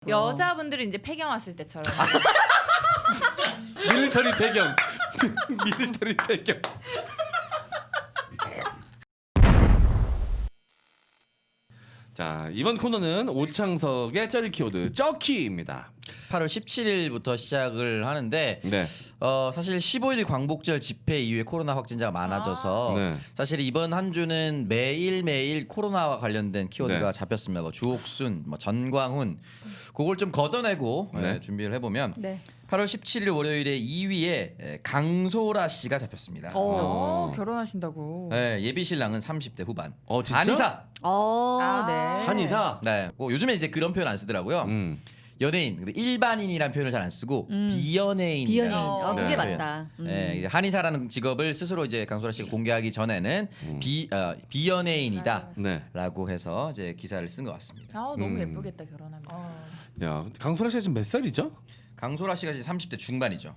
여자분들이 이제 폐경 왔을 때처럼. 밀리터리 폐경. 밀리터리 폐경. 자, 이번 코너는 오창석의 쩌리 키워드 쩌키입니다. 8월 17일부터 시작을 하는데 네. 사실 15일 광복절 집회 이후에 코로나 확진자가 많아져서 네. 사실 이번 한 주는 매일매일 코로나와 관련된 키워드가 네. 잡혔습니다. 뭐 주옥순, 뭐 전광훈 그걸 좀 걷어내고 네. 준비를 해보면 네. 8월 17일 월요일에 2위에 강소라 씨가 잡혔습니다. 결혼하신다고. 네, 예비 신랑은 30대 후반. 진짜? 한의사. 네. 한의사. 네. 뭐 요즘에 이제 그런 표현 안 쓰더라고요. 연예인, 근데 일반인이란 표현을 잘 안 쓰고 비연예인. 비연예인. 네. 그게 네. 맞다. 네, 이제 한의사라는 직업을 스스로 이제 강소라 씨가 공개하기 전에는 비연예인이다라고 네. 해서 이제 기사를 쓴 것 같습니다. 너무 예쁘겠다 결혼하면. 야, 강소라 씨가 지금 몇 살이죠? 강소라 씨가 이제 30대 중반이죠.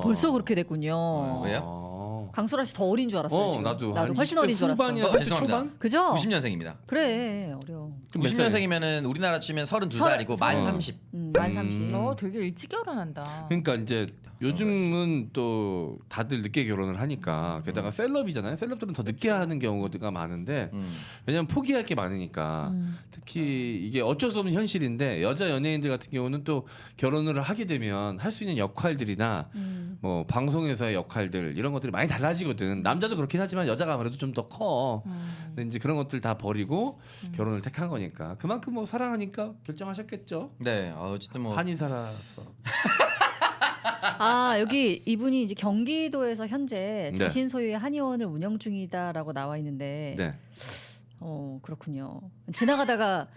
벌써 그렇게 됐군요. 왜요? 강소라 씨 더 어린 줄 알았어요. 지금. 나도 훨씬 어린 줄 알았어. 후반이야, 죄송합니다. 초반? 그죠? 90년생입니다. 그래 어려워. 90년생이면은 우리나라 치면 32살이고 만 30. 만 30. 되게 일찍 결혼한다. 그러니까 이제 요즘은 또 다들 늦게 결혼을 하니까 게다가 셀럽이잖아요. 셀럽들은 더 늦게 하는 경우가 많은데 왜냐면 포기할 게 많으니까 특히 이게 어쩔 수 없는 현실인데 여자 연예인들 같은 경우는 또 결혼을 하게 되면 할 수 있는 역할들이나 뭐 방송에서의 역할들 이런 것들이 많이 달라지거든. 남자도 그렇긴 하지만 여자가 아무래도 좀 더 커. 근데 이제 그런 것들 다 버리고 결혼을 택한 거니까 그만큼 뭐 사랑하니까 결정하셨겠죠. 네, 어쨌든 뭐 한의사라서. 여기 이분이 이제 경기도에서 현재 네. 자신 소유의 한의원을 운영 중이다라고 나와 있는데 네. 그렇군요. 지나가다가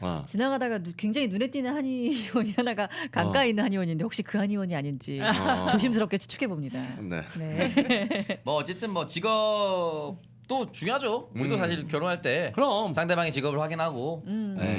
굉장히 눈에 띄는 한의원이 하나가 가까이 있는 한의원인데 혹시 그 한의원이 아닌지 조심스럽게 추측해 봅니다. 네. 네. 뭐 어쨌든 뭐 직업도 중요하죠. 우리도 사실 결혼할 때 그럼 상대방의 직업을 확인하고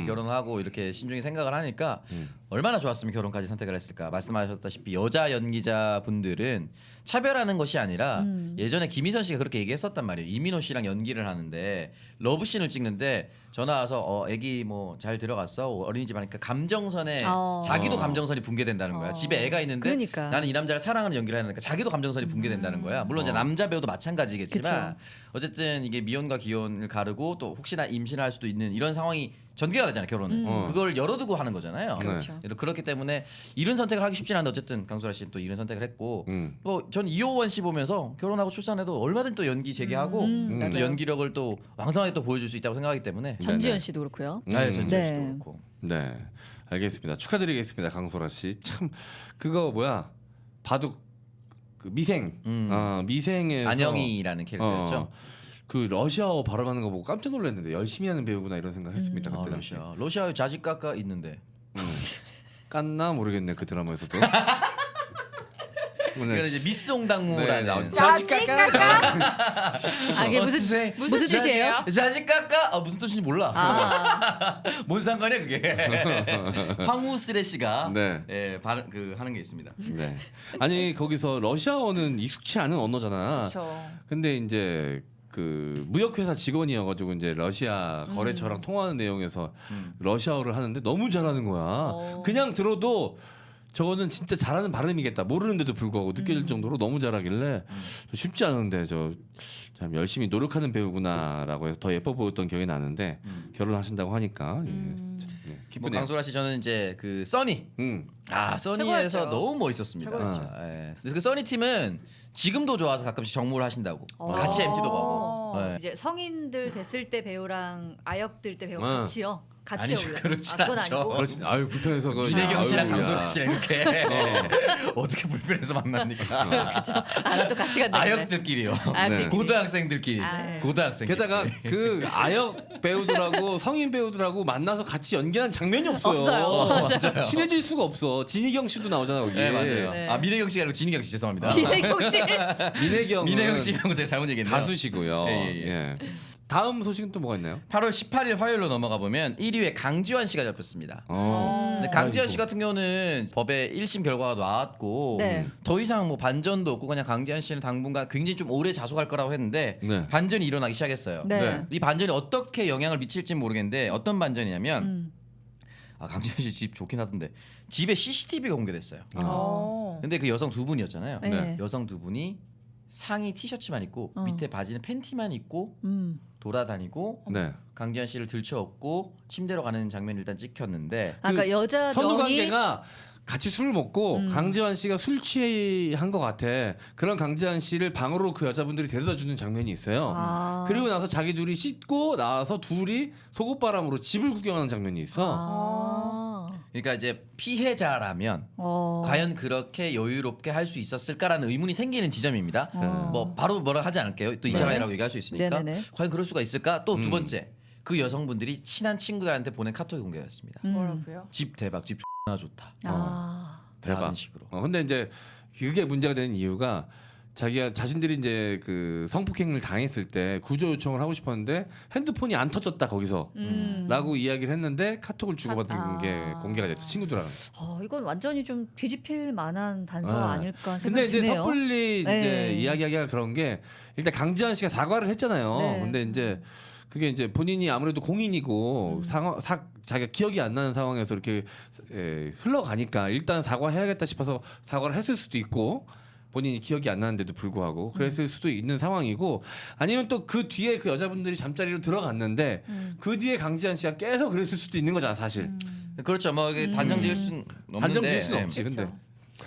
결혼하고 이렇게 신중히 생각을 하니까 얼마나 좋았으면 결혼까지 선택을 했을까. 말씀하셨다시피 여자 연기자 분들은 차별하는 것이 아니라 예전에 김희선 씨가 그렇게 얘기했었단 말이에요. 이민호 씨랑 연기를 하는데 러브씬을 찍는데 전화 와서 애기 뭐 잘 들어갔어 어린이집 하니까 감정선에 자기도 감정선이 붕괴된다는 거야. 집에 애가 있는데 그러니까. 나는 이 남자를 사랑하는 연기를 하니까 자기도 감정선이 붕괴된다는 거야. 물론 이제 남자 배우도 마찬가지겠지만 어쨌든 이게 미혼과 기혼을 가르고 또 혹시나 임신을 할 수도 있는 이런 상황이 전개가 되잖아요. 결혼은 그걸 열어두고 하는 거잖아요. 그렇죠. 그렇기 때문에 이런 선택을 하기 쉽지 않은데 어쨌든 강소라 씨는 또 이런 선택을 했고 뭐 전 이호원 씨 보면서 결혼하고 출산해도 얼마든 또 연기 재개하고 또 연기력을 또 왕성하게 또 보여줄 수 있다고 생각하기 때문에 전지현 씨도 그렇고요. 네, 전지현 씨도 네. 그렇고. 네, 알겠습니다. 축하드리겠습니다, 강소라 씨. 참 그거 뭐야 바둑 그 미생, 미생에서 안영이라는 캐릭터였죠. 그 러시아어 발음하는 거 보고 깜짝 놀랐는데 열심히 하는 배우구나 이런 생각했습니다 그때 당시. 러시아에 자지까까 있는데. 깠나 모르겠네 그 드라마에서도. 그러니까 이제 미송당무라는 나오죠. 자지까까. 이게 무슨 뜻이에요? 자지까까 무슨 뜻인지 몰라. 뭔 상관이야 그게. 황후 쓰레시가 네. 하는 게 있습니다. 네. 아니 거기서 러시아어는 익숙치 않은 언어잖아. 그렇죠. 근데 이제 그 무역회사 직원이어가지고 이제 러시아 거래처랑 통화하는 내용에서 러시아어를 하는데 너무 잘하는 거야. 그냥 들어도 저거는 진짜 잘하는 발음이겠다. 모르는데도 불구하고 느껴질 정도로 너무 잘하길래 쉽지 않은데 저 참 열심히 노력하는 배우구나라고 해서 더 예뻐 보였던 기억이 나는데 결혼하신다고 하니까 참, 뭐 기쁘네요. 강소라 씨 저는 이제 그 써니 써니에서 최고였죠. 너무 멋있었습니다. 최고였죠. 그래서 그 써니 팀은 지금도 좋아서 가끔씩 정모를 하신다고. 같이 MT도 가고. 이제 성인들 됐을 때 배우랑 아역들 때 배우 같이요. 같이 아니죠, 어울려요. 그렇진 그건 않죠. 아니고. 그렇지. 아유 불편해서 그 이내경 씨랑 아이고야. 강소라 씨랑 이렇게 어떻게 불편해서 만납니까? 나도 같이 간다. 아역들끼리요. 아역들끼리. 고등학생들끼리. 고등학생. 게다가 그 아역 배우들하고 성인 배우들하고 만나서 같이 연기한 장면이 없어요. 없어요. 맞아요. 친해질 수가 없어. 진희경 씨도 나오잖아 거기. 네 맞아요. 네. 민혜경 씨가 아니고 진희경 씨 죄송합니다. 기대경 씨. 민혜경 씨라고 제가 잘못 얘기했네요. 가수시고요. 예. 예. 다음 소식은 또 뭐가 있나요? 8월 18일 화요일로 넘어가 보면 1위에 강지환 씨가 잡혔습니다. 근데 강지환 씨 같은 경우는 법에 1심 결과가 나왔고 더 이상 뭐 반전도 없고 그냥 강지환 씨는 당분간 굉장히 좀 오래 자숙할 거라고 했는데 반전이 일어나기 시작했어요. 네. 이 반전이 어떻게 영향을 미칠지 모르겠는데 어떤 반전이냐면 아 강지현 씨 집 좋긴 하던데 집에 CCTV가 공개됐어요. 어. 근데 그 여성 두 분이었잖아요. 네. 여성 두 분이 상의 티셔츠만 입고 어. 밑에 바지는 팬티만 입고 돌아다니고 네. 강지현 씨를 들쳐업고 침대로 가는 장면이 일단 찍혔는데 아까 여자 선후 정이 관계가 같이 술을 먹고 강지환 씨가 술 취한 것 같아. 그런 강지환 씨를 방으로 그 여자분들이 데려다 주는 장면이 있어요. 아. 그리고 나서 자기 둘이 씻고 나와서 둘이 속옷바람으로 집을 구경하는 장면이 있어. 아. 그러니까 이제 피해자라면 어. 과연 그렇게 여유롭게 할 수 있었을까라는 의문이 생기는 지점입니다. 뭐 바로 뭐라 하지 않을게요. 또 2차 가해라고 얘기할 수 있으니까 네네네. 과연 그럴 수가 있을까? 또 두 번째 그 여성분들이 친한 친구들한테 보낸 카톡이 공개됐습니다. 뭐라고요? 집 대박, 집 X나 좋다. 아. 대박. 라는 식으로. 근데 이제 그게 문제가 되는 이유가 자기가 자신들이 이제 그 성폭행을 당했을 때 구조 요청을 하고 싶었는데 핸드폰이 안 터졌다 거기서. 라고 이야기를 했는데 카톡을 주고받은 게 공개가 됐죠 친구들하고. 이건 완전히 좀 뒤집힐 만한 단서가 아닐까 근데 생각이 이제 드네요. 섣불리 이제 네. 이야기하기가 그런 게 일단 강지한 씨가 사과를 했잖아요. 네. 근데 이제 그게 이제 본인이 아무래도 공인이고 자기가 기억이 안 나는 상황에서 이렇게 흘러가니까 일단 사과해야겠다 싶어서 사과를 했을 수도 있고 본인이 기억이 안 나는데도 불구하고 그랬을 수도 있는 상황이고 아니면 또 그 뒤에 그 여자분들이 잠자리로 들어갔는데 그 뒤에 강지한 씨가 계속 그랬을 수도 있는 거잖아 사실. 그렇죠. 뭐 이게 단정 지을 수는 없는데 단정 지을 수는 없지. 그쵸. 근데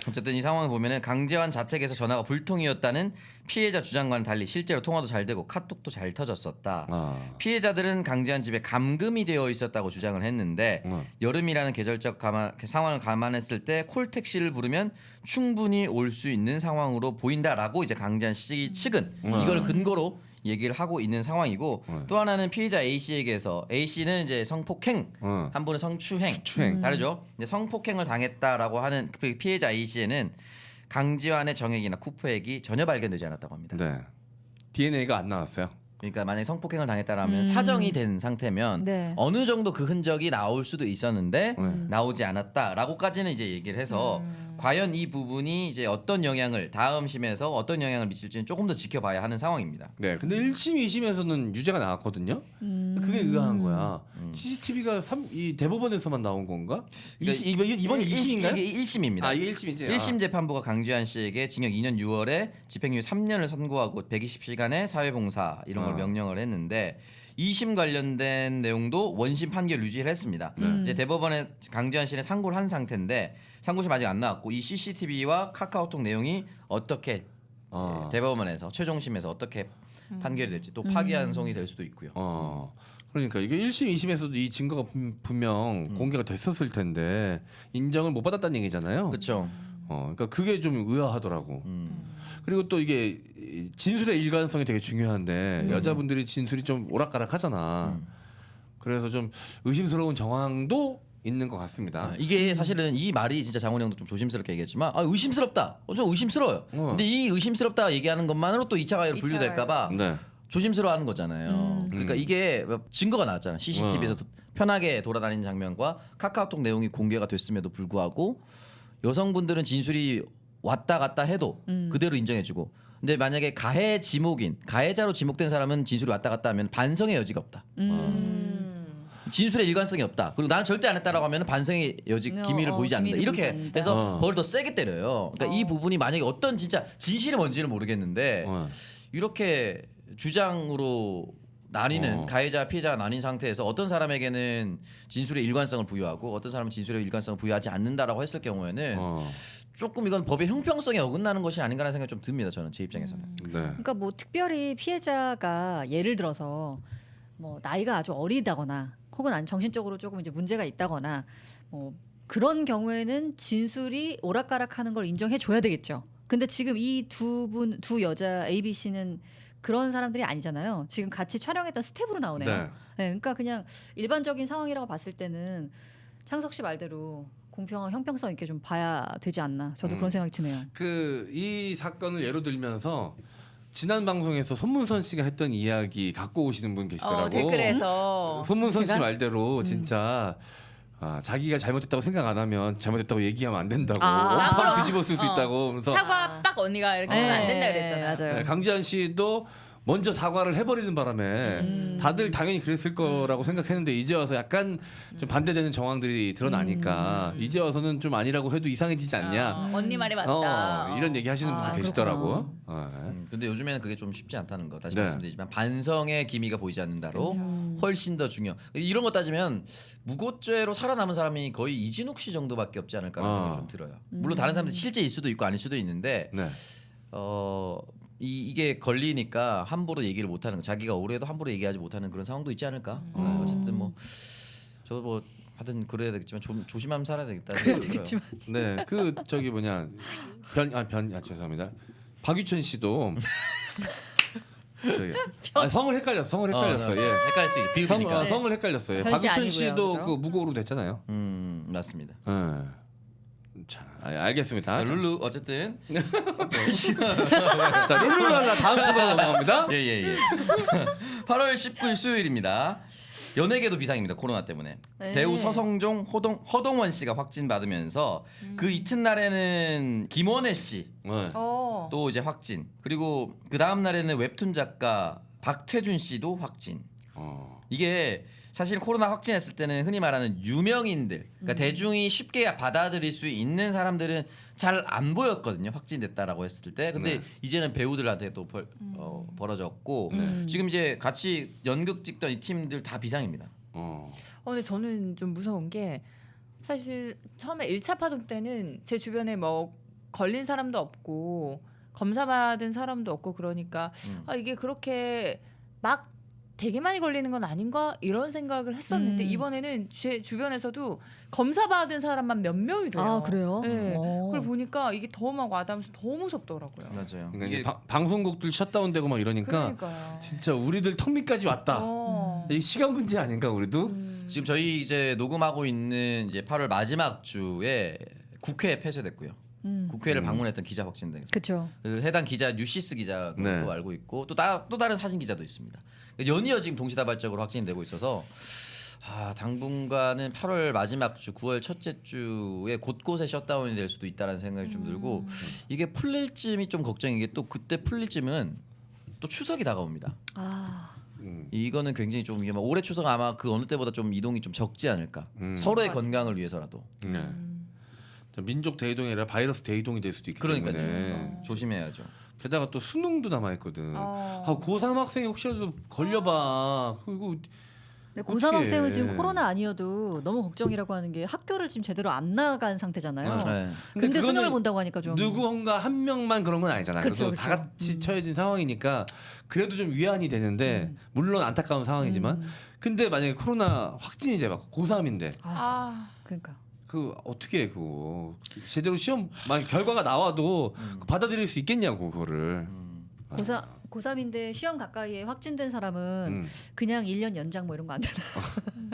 어쨌든 이 상황을 보면은 강재환 자택에서 전화가 불통이었다는 피해자 주장과는 달리 실제로 통화도 잘 되고 카톡도 잘 터졌었다. 피해자들은 강재환 집에 감금이 되어 있었다고 주장을 했는데 여름이라는 계절적 상황을 감안했을 때 콜택시를 부르면 충분히 올 수 있는 상황으로 보인다라고 이제 강재환 씨 측은 이걸 근거로 얘기를 하고 있는 상황이고 또 하나는 피해자 A 씨에게서 A 씨는 이제 성폭행, 한 분은 성추행, 다르죠. 이제 성폭행을 당했다라고 하는 그 피해자 A 씨에는 강지환의 정액이나 쿠퍼액이 전혀 발견되지 않았다고 합니다. 네. DNA가 안 나왔어요. 그러니까 만약에 성폭행을 당했다라면 사정이 된 상태면 네. 어느 정도 그 흔적이 나올 수도 있었는데 나오지 않았다라고까지는 이제 얘기를 해서 과연 이 부분이 이제 어떤 영향을 다음 심에서 어떤 영향을 미칠지는 조금 더 지켜봐야 하는 상황입니다. 네. 근데 1심, 2심에서는 유죄가 나왔거든요. 그게 의아한 거야. CCTV가 이 대법원에서만 나온 건가? 그러니까 이번 2심인가요? 이게 1심입니다. 아, 이게 1심이지. 1심 재판부가 강지환 씨에게 징역 2년 6월에 집행유예 3년을 선고하고 120시간의 사회봉사 이런 걸 명령을 했는데 2심 관련된 내용도 원심 판결 유지를 했습니다. 이제 대법원에 강지환 씨는 상고를 한 상태인데 상고심 아직 안 나왔고 이 CCTV와 카카오톡 내용이 어떻게 대법원에서 최종심에서 어떻게 판결이 될지 또 파기환송이 될 수도 있고요. 그러니까 이게 1심, 2심에서도 이 증거가 분명 공개가 됐었을 텐데 인정을 못 받았다는 얘기잖아요. 그렇죠. 그러니까 그게 좀 의아하더라고. 그리고 또 이게 진술의 일관성이 되게 중요한데 여자분들이 진술이 좀 오락가락하잖아. 그래서 좀 의심스러운 정황도 있는 것 같습니다. 이게 사실은 이 말이 진짜 장훈이 형도 좀 조심스럽게 얘기했지만 의심스럽다. 좀 의심스러워요. 근데 이 의심스럽다 얘기하는 것만으로 또 2차 가해로 분류될까봐 네. 조심스러워하는 거잖아요. 그러니까 이게 증거가 나왔잖아. CCTV에서 편하게 돌아다니는 장면과 카카오톡 내용이 공개가 됐음에도 불구하고 여성분들은 진술이 왔다 갔다 해도 그대로 인정해주고 근데 만약에 가해자로 지목된 사람은 진술이 왔다 갔다 하면 반성의 여지가 없다. 진술의 일관성이 없다. 그리고 나는 절대 안 했다라고 하면 반성의 기미를 보이지 않는다. 기미를 이렇게 보이지 않는다. 해서 벌을 더 세게 때려요. 그러니까 이 부분이 만약에 어떤 진짜 진실이 뭔지는 모르겠는데 이렇게 주장으로 나뉘는 가해자 피해자가 나뉜 상태에서 어떤 사람에게는 진술의 일관성을 부여하고 어떤 사람은 진술의 일관성을 부여하지 않는다라고 했을 경우에는 조금 이건 법의 형평성에 어긋나는 것이 아닌가라는 생각이 좀 듭니다. 저는 제 입장에서는. 네. 그러니까 뭐 특별히 피해자가 예를 들어서 뭐 나이가 아주 어리다거나 혹은 정신적으로 조금 이제 문제가 있다거나 뭐 그런 경우에는 진술이 오락가락하는 걸 인정해 줘야 되겠죠. 근데 지금 이 두 여자 A, B 씨는 그런 사람들이 아니잖아요. 지금 같이 촬영했던 스텝으로 나오네요. 네. 네, 그러니까 그냥 일반적인 상황이라고 봤을 때는 창석 씨 말대로 공평한 형평성 있게 좀 봐야 되지 않나. 저도 그런 생각이 드네요. 이 사건을 예로 들면서 지난 방송에서 손문선 씨가 했던 이야기 갖고 오시는 분 계시더라고. 댓글에서 손문선 씨 제가? 말대로 진짜 자기가 잘못했다고 생각 안 하면 잘못했다고 얘기하면 안 된다고 아. 엉팡 뒤집어 쓸 수 있다고 하면서 사과 빡 언니가 이렇게 하면 안 된다 그랬잖아요. 맞아요. 강지한 씨도 먼저 사과를 해버리는 바람에 다들 당연히 그랬을 거라고 생각했는데 이제 와서 약간 좀 반대되는 정황들이 드러나니까 이제 와서는 좀 아니라고 해도 이상해지지 않냐. 언니 말이 맞다. 이런 얘기 하시는 분도 계시더라고. 근데 요즘에는 그게 좀 쉽지 않다는 거 다시 네. 말씀드리지만 반성의 기미가 보이지 않는다로 훨씬 더 중요. 이런 거 따지면 무고죄로 살아남은 사람이 거의 이진욱 씨 정도밖에 없지 않을까라는 생각이 좀 들어요. 물론 다른 사람들 실제일 수도 있고 아닐 수도 있는데 네. 이게 걸리니까 함부로 얘기를 못하는 거, 자기가 억울해도 함부로 얘기하지 못하는 그런 상황도 있지 않을까. 어쨌든 뭐 저도 뭐 하여튼 그래야 되겠지만 좀 조심하면 살아야 되겠다. 그래야 되겠지만. 네, 그 저기 뭐냐 죄송합니다. 박유천 씨도 저기 성을 헷갈렸어. 성을 헷갈렸어. 예. 헷갈릴 수 있죠. 비읍이니까. 성을 헷갈렸어요. 예. 변씨 박유천 아니고요, 씨도 그죠? 그 무고로 됐잖아요. 맞습니다. 예. 자, 알겠습니다. 자, 룰루 어쨌든 자, 룰루랄라 다음 코너 넘어갑니다. 예예예. 8월 19일 수요일입니다. 연예계도 비상입니다. 코로나 때문에. 네. 배우 서성종, 허동원 씨가 확진 받으면서 그 이튿날에는 김원혜 씨 네. 또 이제 확진. 그리고 그 다음 날에는 웹툰 작가 박태준 씨도 확진. 이게 사실 코로나 확진했을 때는 흔히 말하는 유명인들, 그러니까 대중이 쉽게 받아들일 수 있는 사람들은 잘 안 보였거든요. 확진됐다라고 했을 때. 근데 네. 이제는 배우들한테 또 벌어졌고 지금 이제 같이 연극 찍던 이 팀들 다 비상입니다. 근데 저는 좀 무서운 게 사실 처음에 1차 파동 때는 제 주변에 뭐 걸린 사람도 없고 검사 받은 사람도 없고 그러니까 이게 그렇게 막 되게 많이 걸리는 건 아닌가 이런 생각을 했었는데 이번에는 제 주변에서도 검사 받은 사람만 몇 명이 돼요. 아 그래요? 네. 그걸 보니까 이게 더 막 와닿으면서 더 무섭더라고요. 맞아요. 그러니까 이게 방송국들 셧다운되고 막 이러니까 그러니까요. 진짜 우리들 턱밑까지 왔다. 이 시간 문제 아닌가 우리도? 지금 저희 이제 녹음하고 있는 이제 8월 마지막 주에 국회 폐쇄됐고요. 국회를 방문했던 기자 확진돼. 그렇죠. 그 해당 기자 뉴시스 기자도 네. 알고 있고 또 다른 사진 기자도 있습니다. 연이어 지금 동시다발적으로 확진되고 있어서 당분간은 8월 마지막 주, 9월 첫째 주에 곳곳에 셧다운이 될 수도 있다는 생각이 좀 들고 이게 풀릴 쯤이 좀 걱정인 게 또 그때 풀릴 쯤은 또 추석이 다가옵니다. 이거는 굉장히 좀 이게 막 올해 추석 아마 그 어느 때보다 좀 이동이 좀 적지 않을까. 서로의 건강을 위해서라도. 네. 민족 대이동이 아니라 바이러스 대이동이 될 수도 있기 때문에 그러니까요. 조심해야죠. 게다가 또 수능도 남아 있거든. 어. 고3 학생이 혹시라도 걸려봐. 그리고 네, 어떡해. 고3 학생은 지금 코로나 아니어도 너무 걱정이라고 하는 게 학교를 지금 제대로 안 나간 상태잖아요. 네. 근데 그거는 수능을 본다고 하니까 좀 누구인가 한 명만 그런 건 아니잖아. 그쵸, 그래서 다 그쵸. 같이 처해진 상황이니까 그래도 좀 위안이 되는데 물론 안타까운 상황이지만 근데 만약에 코로나 확진이 돼 막 고3인데 그러니까 그 어떻게 해 그거 제대로 시험 만약 결과가 나와도 받아들일 수 있겠냐고 그거를. 고3인데 시험 가까이에 확진된 사람은 그냥 1년 연장 뭐 이런 거 안 되나?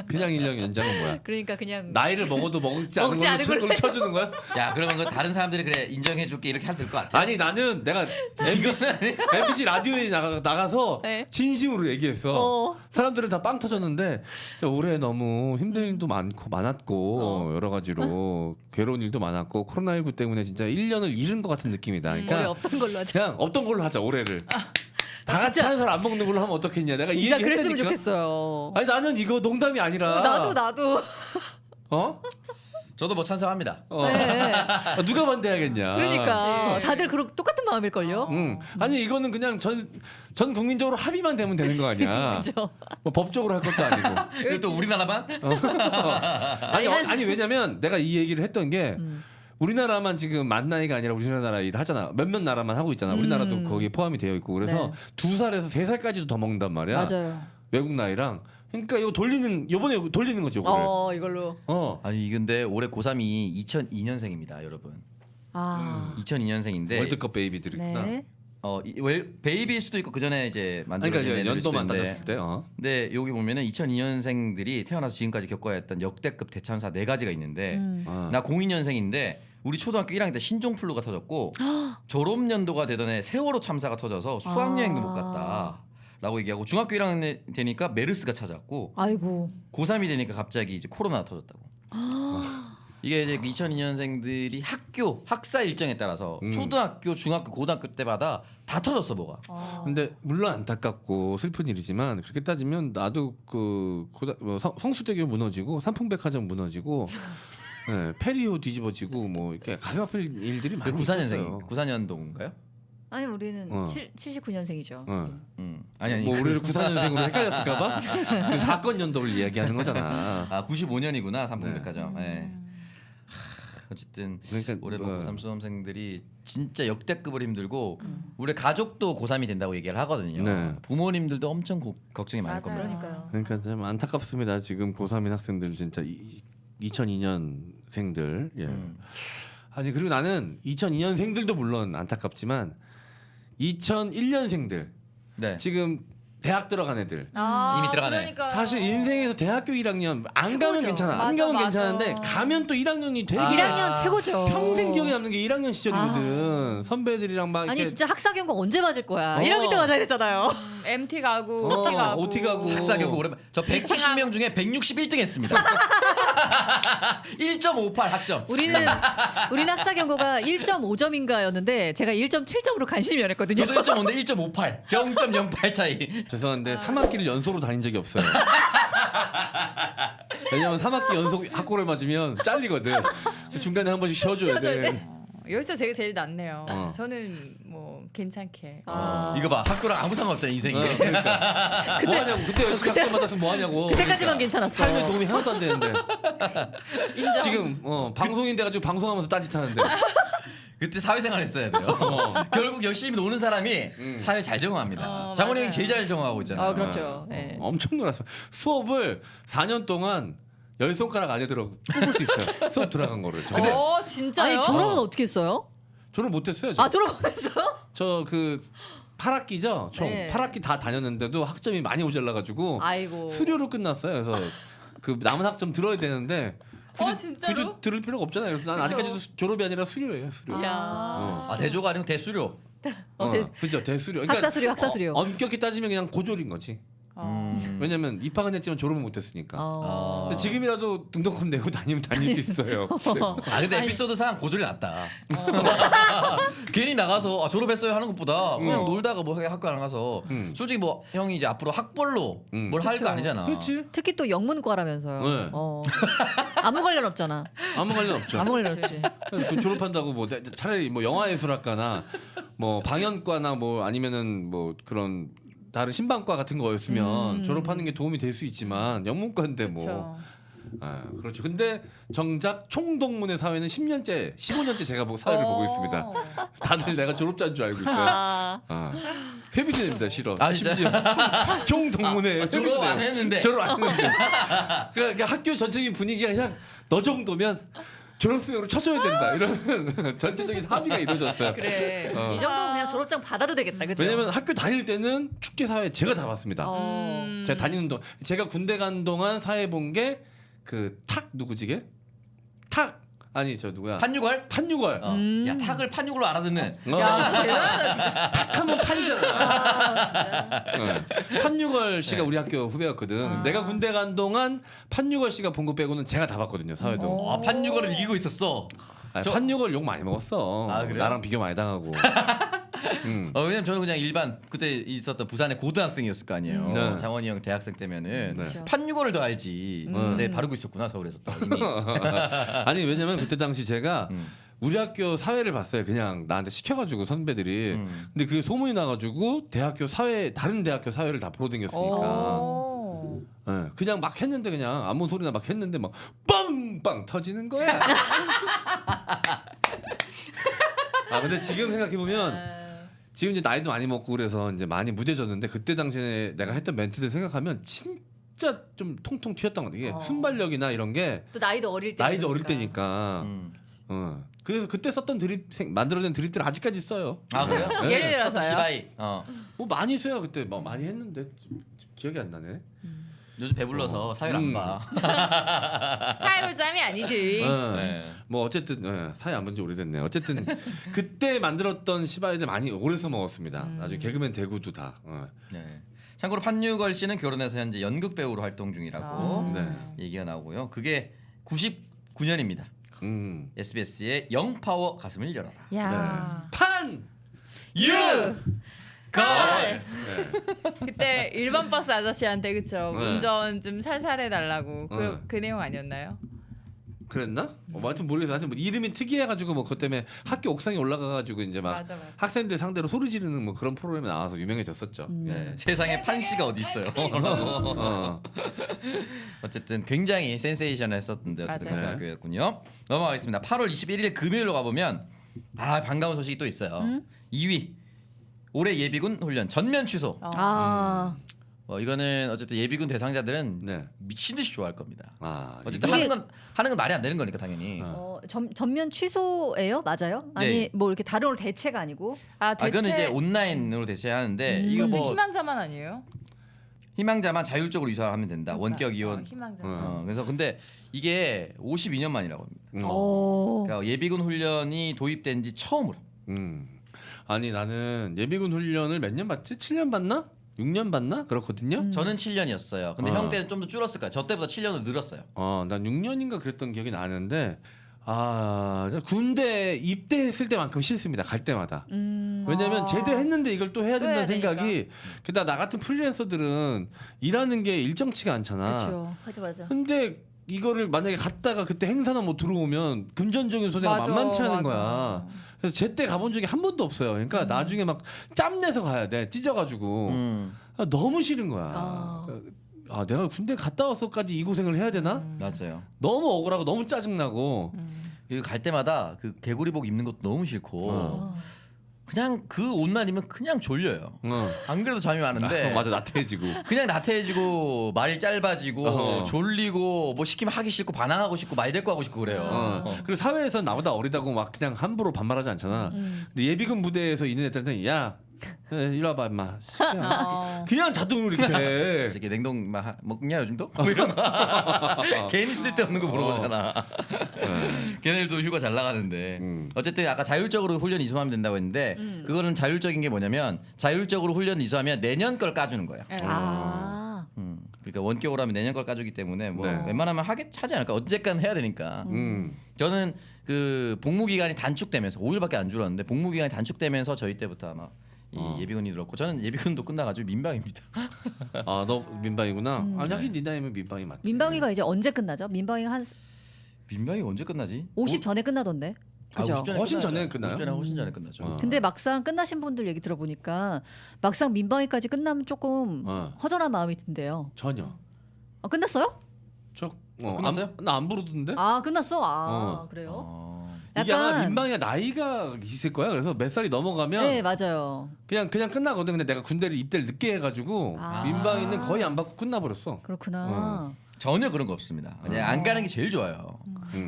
그냥 1년 연장은 뭐야? 그러니까 그냥 나이를 먹어도 먹지 않은 먹지 않은 걸로 걸로 쳐주는 거야? 야 그러면 그 다른 사람들이 그래 인정해줄게 이렇게 하면 될 것 같아. 아니 나는 내가 MBC 라디오에 나가서 네. 진심으로 얘기했어. 사람들은 다 빵 터졌는데 진짜 올해 너무 힘든 일도 많았고 여러 가지로 괴로운 일도 많았고 코로나19 때문에 진짜 1년을 잃은 것 같은 느낌이다. 올해 그러니까 없던 걸로 하자. 그냥 없던 걸로 하자 올해를. 다 같이 한 살 안 먹는 걸로 하면 어떻겠냐. 내가 이 진짜 얘기 그랬으면 했다니까. 좋겠어요. 아니 나는 이거 농담이 아니라. 나도. 어? 저도 뭐 찬성합니다. 네. 누가 반대하겠냐. 그러니까 그치. 다들 똑같은 마음일걸요. 아니 이거는 그냥 전 국민적으로 합의만 되면 되는 거 아니야. 그렇죠. 뭐 법적으로 할 것도 아니고. 이거 또 우리나라만? 아니 왜냐면 내가 이 얘기를 했던 게 우리나라만 지금 만 나이가 아니라 우리나라 일 하잖아. 몇몇 나라만 하고 있잖아. 우리나라도 거기에 포함이 되어 있고 그래서 네. 2살에서 3살까지도 더 먹는단 말이야. 맞아요. 외국 나이랑. 그러니까 이거 요번에 돌리는 거지 이거를. 이걸로. 아니 근데 올해 고3이 2002년생입니다, 여러분. 2002년생인데 월드컵 베이비들이 있구나. 네. 베이비일 수도 있고 그 전에 이제 만들어진 그러니까 애들일 수도 연도만 있는데. 따졌을 때. 근데 여기 보면은 2002년생들이 태어나서 지금까지 겪어야 했던 역대급 대참사 4가지가 있는데 나 02년생인데 우리 초등학교 1학년 때 신종플루가 터졌고 졸업 연도가 되던 해 세월호 참사가 터져서 수학여행도 못 갔다. 라고 얘기하고 중학교 1학년 되니까 메르스가 찾아왔고 아이고. 고3이 되니까 갑자기 이제 코로나가 터졌다고. 이게 이제 2002년생들이 학사 일정에 따라서 초등학교, 중학교, 고등학교 때마다 다 터졌어 뭐가. 근데 물론 안타깝고 슬픈 일이지만 그렇게 따지면 나도 성수대교 무너지고 삼풍백화점 무너지고 네, 페리호 뒤집어지고 뭐 이렇게 가슴 아플 일들이 많이 있었어요. 94년생인가요? 아니 우리는 어. 79년생이죠. 아니 뭐 우리를 94년생으로 헷갈렸을까봐 그 사건 연도를 이야기하는 거잖아. 아 95년이구나 삼풍백화점. 네. 어쨌든 그러니까 올해 뭐 고3 수험생들이 진짜 역대급으로 힘들고 우리 가족도 고3이 된다고 얘기를 하거든요. 네. 부모님들도 엄청 걱정이 많을 맞아요. 겁니다. 그러니까요. 그러니까 좀 안타깝습니다. 지금 고3인 학생들 진짜 2002년생들. 예. 아니 그리고 나는 2002년생들도 물론 안타깝지만 2001년생들 네. 지금 대학 들어간 애들 이미 들어가네. 그러니까요. 사실 인생에서 대학교 1학년 안 가면 최고죠. 괜찮아. 안 맞아, 가면 맞아. 괜찮은데 가면 또 1학년이 되게 1학년 최고죠. 평생 기억에 남는 게 1학년 시절이거든. 선배들이랑 막 아니 이렇게 진짜 학사 경고 언제 맞을 거야? 어. 1학년 때 맞아야 되잖아요. MT 가고 어, OT 가고 OT 가고. 학사 경고 오랜만. 저 170명 중에 161등 했습니다. 1.58 학점. 우리는 학사 경고가 1.5점인가였는데 제가 1.7점으로 간신히 면했거든요. 저도 1.5인데 1.58. 0.08 차이. 죄송한데 3학기를 연속으로 다닌 적이 없어요. 왜냐면 3학기 연속 학고를 맞으면 잘리거든. 중간에 한 번씩 쉬어줘야 돼. 여기서 제가 제일 낫네요. 어. 저는 뭐 괜찮게. 이거 봐. 학교랑 아무 상관없잖아 인생이. 그러니까 뭐 하냐고 그때 열심히 학점 받았으면 뭐 하냐고. 그때까지만 괜찮았어. 삶에 도움이 하나도 안 되는데. 인정. 지금 방송인 돼가지고 방송하면서 딴짓하는데. 그때 사회생활 했어야 돼요. 결국 열심히 노는 사람이 사회 잘 적응합니다. 장원이 형이 제일 잘 적응하고 있잖아요. 그렇죠. 네. 엄청 놀았어. 수업을 4년 동안 10손가락 안에 들어 꼽을 수 있어요. 수업 들어간 거를. 근데 진짜요? 아니 졸업은 어떻게 했어요? 졸업 못했어요. 저. 아 졸업 못했어요? 저 그 8학기죠. 총 네. 8학기 다 다녔는데도 학점이 많이 모자라가지고 아이고. 수료로 끝났어요. 그래서 그 남은 학점 들어야 되는데 진짜로? 굳이 들을 필요가 없잖아요. 그래서 난 그죠. 아직까지도 졸업이 아니라 수료예요. 수료. 야. 아 대조가 아니고 대수료. 그죠 대수료. 학사 수료, 학사 수료. 엄격히 따지면 그냥 고졸인 거지. 왜냐면 입학은 했지만 졸업은 못했으니까. 근데 지금이라도 등록금 내고 다니면 다닐 수 있어요. 아 근데 에피소드상 고졸이 낫다. 괜히 나가서 졸업했어요 하는 것보다 그냥 놀다가 뭐 학교 안 가서 솔직히 뭐 형이 이제 앞으로 학벌로 뭘 할 거 아니잖아. 그렇지. 특히 또 영문과라면서요. 네. 아무 관련 없잖아. 아무 관련 없죠. 아무 관련 없지. 그 졸업한다고 뭐 차라리 뭐 영화예술학과나 뭐 방연과나 뭐 아니면은 뭐 그런 다른 신방과 같은 거였으면 졸업하는 게 도움이 될 수 있지만 영문과인데 뭐 그렇죠. 그렇죠. 근데 정작 총동문회 사회는 10년째, 15년째 제가 사회를 보고 있습니다. 다들 내가 졸업자인 줄 알고 있어요. 회비내입니다 싫어. 아, 진짜? 심지어 총동문회 졸업 안 했는데. 졸업 안 했는데. 그러니까 학교 전체적인 분위기가 그냥 너 정도면 졸업생으로 쳐줘야 된다 이런 전체적인 합의가 이루어졌어요. 그래. 이 정도면 그냥 졸업장 받아도 되겠다. 그죠? 왜냐면 학교 다닐 때는 축제 사회 제가 다 봤습니다. 제가 다니는 동안 제가 군대 간 동안 사회 본 게 그 탁 누구지게? 탁 아니 저 누구야? 판유걸? 판유걸. 야 탁을 판유걸로 알아듣는. 야, 대단하다. 탁하면 판이잖아. 판유걸 씨가 우리 학교 후배였거든. 내가 군대 간 동안 판유걸 씨가 본 거 빼고는 제가 다 봤거든요. 사회도. 아 판유걸을 이기고 있었어. 판유걸 욕 많이 먹었어. 아, 그래요? 나랑 비교 많이 당하고. 왜냐면 저는 그냥 일반 그때 있었던 부산의 고등학생이었을 거 아니에요. 네. 장원이 형 대학생 때면은 네. 판유걸을 더 알지. 네 바르고 있었구나 서울에서 또 이미. 아니 왜냐면 그때 당시 제가 우리 학교 사회를 봤어요. 그냥 나한테 시켜가지고 선배들이. 근데 그게 소문이 나가지고 대학교 사회 다른 대학교 사회를 다 보러 다녔으니까. 네, 그냥 막 했는데 그냥 아무 소리나 막 했는데 막 빵빵 터지는 거야. 근데 지금 생각해 보면 지금 이제 나이도 많이 먹고 그래서 이제 많이 무뎌졌는데 그때 당시에 내가 했던 멘트들 생각하면 진짜 좀 통통 튀었던 것 같아. 이게 순발력이나 이런 게 또 나이도 어릴 때. 나이도 어릴 때니까. 그래서 그때 썼던 만들어낸 드립들 아직까지 써요. 아 그래요? 네. 예를 들어서요? 시바이. 뭐 많이 써요 그때 뭐 많이 했는데 기억이 안 나네. 요즘 배불러서 사회를 안 봐. 사회불잠이 아니지. 네. 뭐 어쨌든 사회 안 본 지 오래됐네. 어쨌든 그때 만들었던 시바이들 많이 오래 써먹었습니다. 나중에 개그맨 대구도 다. 네. 참고로 판유걸 씨는 결혼해서 현재 연극 배우로 활동 중이라고 네. 얘기가 나오고요. 그게 99년입니다. SBS의 영파워 가슴을 열어라. 야. 판 유 걸. 그때 일반 버스 아저씨한테 그쵸 네. 운전 좀 살살 해달라고 네. 그 내용 아니었나요? 그랬나? 하여튼 모르겠어. 하여튼 뭐 이름이 특이해가지고 뭐 그것 때문에 학교 옥상에 올라가가지고 이제 막 맞아. 학생들 상대로 소리 지르는 뭐 그런 프로그램에 나와서 유명해졌었죠. 네, 세상에 판 씨가 어디 있어요? 어. 어쨌든 굉장히 센세이션했었는데 어쨌든 맞아요. 그런 학교였군요. 넘어가겠습니다. 8월 21일 금요일로 가보면 반가운 소식이 또 있어요. 2위 올해 예비군 훈련 전면 취소. 아, 이거는 어쨌든 예비군 대상자들은 네. 미친 듯이 좋아할 겁니다. 어쨌든 이게- 하는 건 말이 안 되는 거니까 당연히. 전면 취소예요? 맞아요? 아니 네. 뭐 이렇게 다른 걸 대체가 아니고. 그거는 이제 온라인으로 대체하는데 이거 근데 뭐 희망자만 아니에요? 희망자만 자율적으로 이사하면 된다. 원격 이혼. 희망자. 그래서 근데 이게 52년 만이라고 합니다. 어. 그러니까 예비군 훈련이 도입된 지 처음으로. 아니 나는 예비군 훈련을 몇 년 받지? 7년 받나? 6년 받나? 그렇거든요. 저는 7년이었어요. 근데 어. 형 때는 좀 더 줄었을 거야. 저 때보다 7년을 늘었어요. 난 6년인가 그랬던 기억이 나는데 군대 입대했을 때만큼 싫습니다. 갈 때마다. 왜냐면 제대했는데 이걸 또 해야 또 해야 된다는 생각이 되니까. 게다가 나 같은 프리랜서들은 일하는 게 일정치가 않잖아. 그렇죠. 맞아. 근데 이거를 만약에 갔다가 그때 행사나 뭐 들어오면 금전적인 손해가 맞아, 만만치 않은 맞아. 거야. 그래서 제때 가본 적이 한 번도 없어요. 그러니까 나중에 막 짬내서 가야 돼. 찢어가지고 너무 싫은 거야. 내가 군대 갔다 와서까지 이 고생을 해야 되나? 맞아요. 너무 억울하고 너무 짜증나고. 이거 갈 때마다 그 개구리복 입는 것도 너무 싫고 그냥 그 옷만 입으면 그냥 졸려요. 안 그래도 잠이 많은데 맞아 나태해지고. 그냥 나태해지고 말이 짧아지고 졸리고 뭐 시키면 하기 싫고 반항하고 싶고 말 대꾸 하고 싶고 그래요. 그리고 사회에서 나보다 어리다고 막 그냥 함부로 반말하지 않잖아. 근데 예비군 부대에서 있는 애들한테 야 이리 와봐 임마. 그냥 자동으로 이렇게 돼. 이렇게 냉동 막 먹냐 요즘도? 뭐 이런 거. 괜히 쓸데없는 거 물어보잖아. 걔네들도 휴가 잘 나가는데 어쨌든 아까 자율적으로 훈련 이수하면 된다고 했는데 그거는 자율적인 게 뭐냐면 자율적으로 훈련 이수하면 내년 걸 까주는 거야. 그러니까 원격으로 하면 내년 걸 까주기 때문에 뭐 네. 웬만하면 하지 않을까. 어쨌건 해야 되니까. 저는 그 복무 기간이 단축되면서 5일밖에 안 줄었는데 복무 기간이 단축되면서 저희 때부터 아마 이 예비군이 늘었고 저는 예비군도 끝나가지고 민방입니다. 너 민방이구나. 아니 하긴 네 나이면 민방이 맞지. 민방위가 이제 언제 끝나죠? 민방위가 한 민방이 언제 끝나지? 50 전에 끝나던데. 그죠? 50 전에 훨씬 끝나죠. 전에 끝나요? 50 전에 훨씬 전에 끝나죠. 근데 막상 끝나신 분들 얘기 들어보니까 막상 민방위까지 끝나면 조금 허전한 마음이 든대요. 전혀. 끝났어요? 끝났어요? 나 안 부르던데? 끝났어. 그래요? 이게 아마 약간- 민방위가 나이가 있을 거야. 그래서 몇 살이 넘어가면 네, 맞아요. 그냥 끝나거든. 근데 내가 군대를 입대를 늦게 해가지고 민방위는 거의 안 받고 끝나버렸어. 그렇구나. 전혀 그런 거 없습니다. 그냥 안 가는 게 제일 좋아요.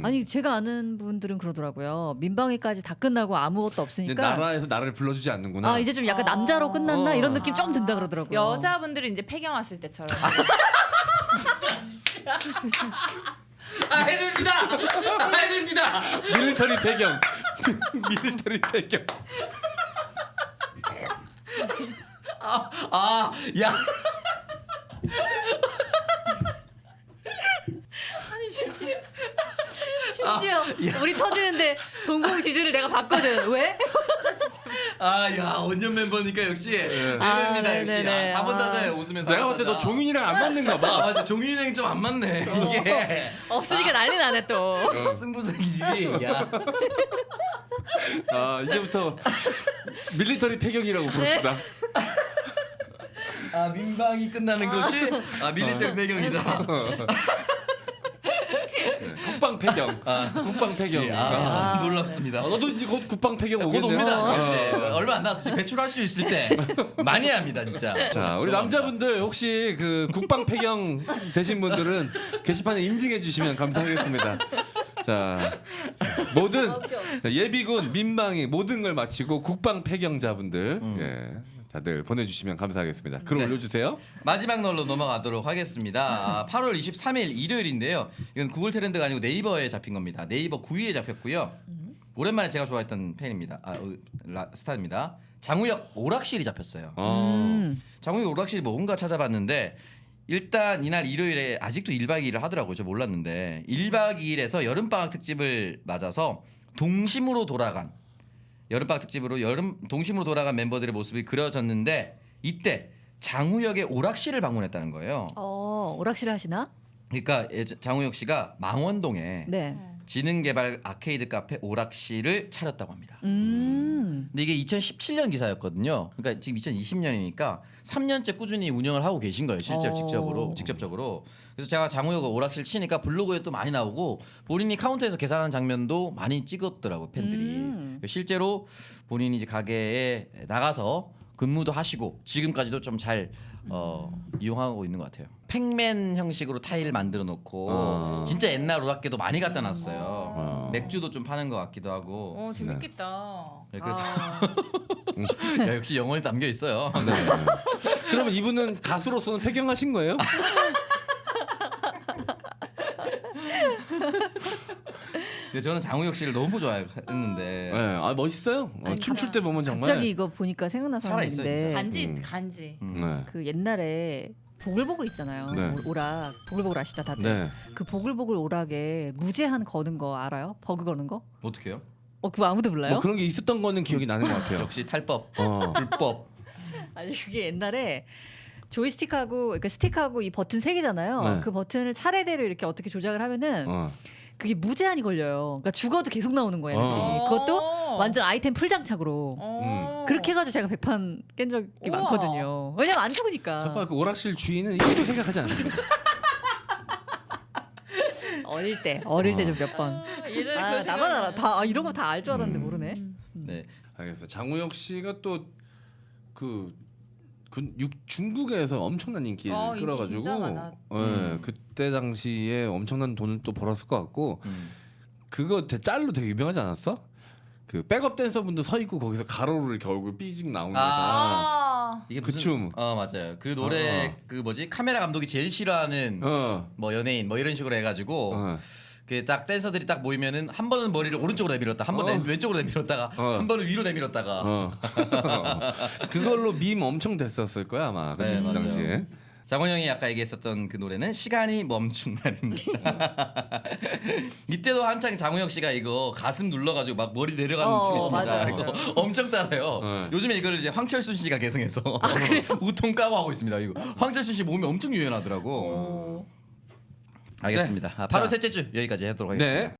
아니 제가 아는 분들은 그러더라고요. 민방위까지 다 끝나고 아무것도 근데 없으니까 나라에서 나를 불러주지 않는구나. 이제 좀 약간 남자로 끝났나 이런 느낌 좀 든다 그러더라고요. 여자분들은 이제 폐경 왔을 때처럼. 해냅니다. 밀리터리 배경. 밀리터리 배경. 야. 심지어 우리 터지는데 동공 지진을 내가 봤거든. 왜? 야 원년 멤버니까 역시 해냅니다. 역시. 네네네. 4번 타자에 웃으면서. 내가 봤을 때 너 종윤이랑 안 맞는가 봐. 맞아. 종윤이랑 좀 안 맞네. 이게 없으니까 난리 나네 또. 승부생이지. 야. 이제부터 밀리터리 폐경이라고 부릅시다. 민방이 끝나는 것이 밀리터리 배경이다. 국방 폐경. 국방 폐경. 놀랍습니다. 너도 이제 곧 국방 폐경 곧 오겠네. 옵니다. 네, 얼마 안 남았어. 배출할 수 있을 때 많이 합니다, 진짜. 자, 우리 남자분들 혹시 그 국방 폐경 되신 분들은 게시판에 인증해 주시면 감사하겠습니다. 자, 모든 예비군, 민방위 모든 걸 마치고 국방 폐경자분들 다들 보내주시면 감사하겠습니다. 글 올려주세요. 마지막 널로 넘어가도록 하겠습니다. 8월 23일 일요일인데요. 이건 구글 트렌드가 아니고 네이버에 잡힌 겁니다. 네이버 9위에 잡혔고요. 오랜만에 제가 좋아했던 팬입니다. 스타입니다. 장우혁 오락실이 잡혔어요. 장우혁 오락실이 뭔가 찾아봤는데 일단 이날 일요일에 아직도 1박 2일을 하더라고요. 저 몰랐는데 1박 2일에서 여름방학 특집을 맞아서 동심으로 돌아간 여름방학 특집으로 동심으로 돌아간 멤버들의 모습이 그려졌는데 이때 장우혁의 오락실을 방문했다는 거예요. 오락실 하시나? 그러니까 장우혁 씨가 망원동에 네. 지능개발 아케이드 카페 오락실을 차렸다고 합니다. 근데 이게 2017년 기사였거든요. 그러니까 지금 2020년이니까 3년째 꾸준히 운영을 하고 계신 거예요. 실제로 직접적으로. 그래서 제가 장우혁 오락실 치니까 블로그에 또 많이 나오고 본인이 카운터에서 계산하는 장면도 많이 찍었더라고요, 팬들이. 실제로 본인이 이제 가게에 나가서 근무도 하시고 지금까지도 좀 잘 이용하고 있는 것 같아요. 팩맨 형식으로 타일 만들어 놓고 진짜 옛날 오락기도 많이 갖다 놨어요. 맥주도 좀 파는 것 같기도 하고. 재밌겠다. 네, 그래서 야, 역시 영혼이 담겨 있어요. 네. 그러면 이분은 가수로서는 폐경하신 거예요? 근데 저는 장우혁 씨를 너무 좋아했는데. 네, 멋있어요. 춤출 때 보면 정말. 갑자기 이거 보니까 생각나서 살아있어요, 하는데 간지. 네. 그 옛날에 보글보글 있잖아요. 네. 오락 보글보글 아시죠 다들? 네. 그 보글보글 오락에 무제한 거는 거 알아요? 버그 거는 거? 어떻게요? 그거 아무도 몰라요? 뭐 그런 게 있었던 거는 기억이 나는 것 같아요. 역시 탈법, 어. 불법. 아니 그게 옛날에 조이스틱하고 그러니까 스틱하고 이 버튼 세 개잖아요. 네. 그 버튼을 차례대로 이렇게 어떻게 조작을 하면은 어. 그게 무제한이 걸려요. 그러니까 죽어도 계속 나오는 거예요. 애들이. 그것도 완전 아이템 풀장착으로. 그렇게 해가지고 제가 100판 깬 적이 우와. 많거든요. 왜냐면 안 죽으니까. 잠깐 그 오락실 주인은 1도 생각하지 않습니다. 어릴 때 좀 몇 번. 예전에 나만 알아. 다 이런 거 다 알 줄 알았는데 모르네. 네. 알겠습니다. 장우혁 씨가 또 중국에서 엄청난 인기를 인기 끌어가지고 진짜 많았- 그때 당시에 엄청난 돈을 또 벌었을 것 같고 그거 짤로 되게 유명하지 않았어? 그 백업 댄서분들 서 있고 거기서 가로를 이렇게 얼굴 삐직 나오는 거잖아. 이게 그 춤. 맞아요. 그 노래 그 뭐지 카메라 감독이 제일 싫어하는 뭐 연예인 뭐 이런 식으로 해가지고 그 딱 댄서들이 딱 모이면은 한 번은 머리를 오른쪽으로 내밀었다, 한 번은 왼쪽으로 내밀었다가, 한 번은 위로 내밀었다가. 그걸로 밈 엄청 됐었을 거야 아마. 그치? 네, 그 맞아요. 당시에. 장원영이 아까 얘기했었던 그 노래는 시간이 멈춘 날입니다. 이때도 한창 장우혁 씨가 이거 가슴 눌러가지고 막 머리 내려가는 춤이 있습니다. 맞아요. 이거 엄청 따라요. 요즘에 이거를 이제 황철순 씨가 계승해서 우통 까고 하고 있습니다. 이거 황철순 씨 몸이 엄청 유연하더라고. 알겠습니다. 8월 셋째 주 여기까지 하도록 하겠습니다. 네.